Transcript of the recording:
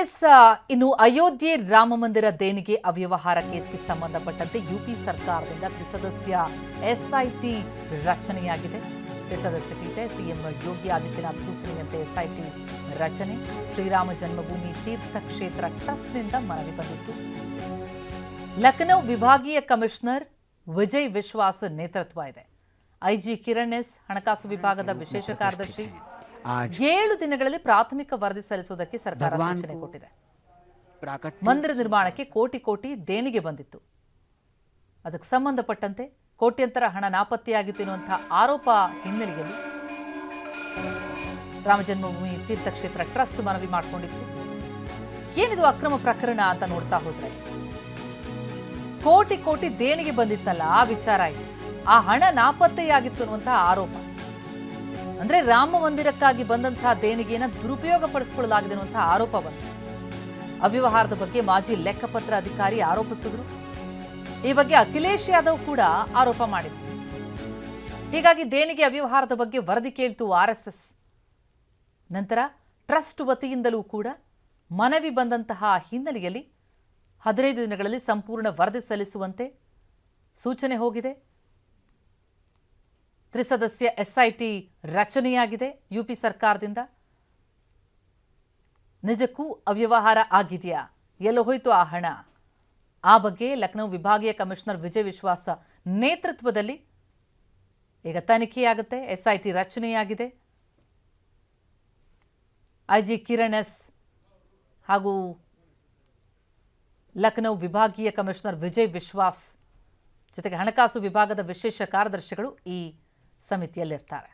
S ಇನ್ನು ಅಯೋಧ್ಯೆ ರಾಮ ಮಂದಿರ ದೇಣಿಗೆ ಅವ್ಯವಹಾರ ಕೇಸ್ಗೆ ಸಂಬಂಧಪಟ್ಟಂತೆ ಯುಪಿ ಸರ್ಕಾರದಿಂದ ತ್ರಿಸದಸ್ಯ ಎಸ್ಐಟಿ ರಚನೆಯಾಗಿದೆ. ತ್ರಿಸದಸ್ಯ ಪೀಠ ಸಿಎಂ ಯೋಗಿ ಆದಿತ್ಯನಾಥ್ ಸೂಚನೆಯಂತೆ ಎಸ್ಐಟಿ ರಚನೆ. ಶ್ರೀರಾಮ ಜನ್ಮಭೂಮಿ ತೀರ್ಥಕ್ಷೇತ್ರ ಟ್ರಸ್ಟ್ನಿಂದ ಮನವಿ ಬಂದಿತ್ತು. ಲಖನೌ ವಿಭಾಗೀಯ ಕಮಿಷನರ್ ವಿಜಯ್ ವಿಶ್ವಾಸ್ ನೇತೃತ್ವ ಇದೆ. ಐಜಿ ಕಿರಣ್ ಎಸ್ ಹಣಕಾಸು ವಿಭಾಗದ ವಿಶೇಷ ಕಾರ್ಯದರ್ಶಿ. 7 ದಿನಗಳಲ್ಲಿ ಪ್ರಾಥಮಿಕ ವರದಿ ಸಲ್ಲಿಸುವುದಕ್ಕೆ ಸರ್ಕಾರ ಸೂಚನೆ ಕೊಟ್ಟಿದೆ. ಮಂದಿರ ನಿರ್ಮಾಣಕ್ಕೆ ಕೋಟಿ ದೇಣಿಗೆ ಬಂದಿತ್ತು. ಅದಕ್ಕೆ ಸಂಬಂಧಪಟ್ಟಂತೆ ಕೋಟ್ಯಂತರ ಹಣ ನಾಪತ್ತೆಯಾಗಿತ್ತು ಎನ್ನುವಂತಹ ಆರೋಪ ಹಿನ್ನೆಲೆಯಲ್ಲಿ ರಾಮ ಜನ್ಮಭೂಮಿ ತೀರ್ಥಕ್ಷೇತ್ರ ಟ್ರಸ್ಟ್ ಮನವಿ ಮಾಡಿಕೊಂಡಿತ್ತು. ಏನಿದು ಅಕ್ರಮ ಪ್ರಕರಣ ಅಂತ ನೋಡ್ತಾ ಹೋದ್ರೆ ಕೋಟಿ ದೇಣಿಗೆ ಬಂದಿತ್ತಲ್ಲ, ಆ ವಿಚಾರ ಇದೆ. ಆ ಹಣ ನಾಪತ್ತೆಯಾಗಿತ್ತು ಅನ್ನುವಂತಹ ಆರೋಪ. ಅಂದ್ರೆ ರಾಮ ಮಂದಿರಕ್ಕಾಗಿ ಬಂದಂತಹ ದೇಣಿಗೆಯನ್ನು ದುರುಪಯೋಗ ಪಡಿಸಿಕೊಳ್ಳಲಾಗಿದೆ ಅನ್ನುವಂತಹ ಆರೋಪ ಬಂತು. ಅವ್ಯವಹಾರದ ಬಗ್ಗೆ ಮಾಜಿ ಲೆಕ್ಕಪತ್ರ ಅಧಿಕಾರಿ ಆರೋಪಿಸಿದ್ರು. ಈ ಬಗ್ಗೆ ಅಖಿಲೇಶ್ ಯಾದವ್ ಕೂಡ ಆರೋಪ ಮಾಡಿದ್ರು. ಹೀಗಾಗಿ ದೇಣಿಗೆ ಅವ್ಯವಹಾರದ ಬಗ್ಗೆ ವರದಿ ಕೇಳ್ತು RSS. ನಂತರ ಟ್ರಸ್ಟ್ ವತಿಯಿಂದಲೂ ಕೂಡ ಮನವಿ ಬಂದಂತಹ ಹಿನ್ನೆಲೆಯಲ್ಲಿ 15 ದಿನಗಳಲ್ಲಿ ಸಂಪೂರ್ಣ ವರದಿ ಸಲ್ಲಿಸುವಂತೆ ಸೂಚನೆ ಹೋಗಿದೆ. ತ್ರಿಸದಸ್ಯ ಎಸ್ಐಟಿ ರಚನೆಯಾಗಿದೆ ಯುಪಿ ಸರ್ಕಾರದಿಂದ. ನಿಜಕ್ಕೂ ಅವ್ಯವಹಾರ ಆಗಿದೆಯಾ? ಎಲ್ಲೋ ಹೋಯ್ತು ಆ ಹಣ? ಆ ಬಗ್ಗೆ ಲಖನೌ ವಿಭಾಗೀಯ ಕಮಿಷನರ್ ವಿಜಯ್ ವಿಶ್ವಾಸ ನೇತೃತ್ವದಲ್ಲಿ ಈಗ ತನಿಖೆಯಾಗುತ್ತೆ. ಎಸ್ಐಟಿ ರಚನೆಯಾಗಿದೆ. ಐಜಿ ಕಿರಣ್ ಎಸ್ ಹಾಗೂ ಲಖನೌ ವಿಭಾಗೀಯ ಕಮಿಷನರ್ ವಿಜಯ್ ವಿಶ್ವಾಸ್ ಜೊತೆಗೆ ಹಣಕಾಸು ವಿಭಾಗದ ವಿಶೇಷ ಕಾರ್ಯದರ್ಶಿಗಳು ಈ ಸಮಿತಿಯಲ್ಲಿರ್ತಾರೆ.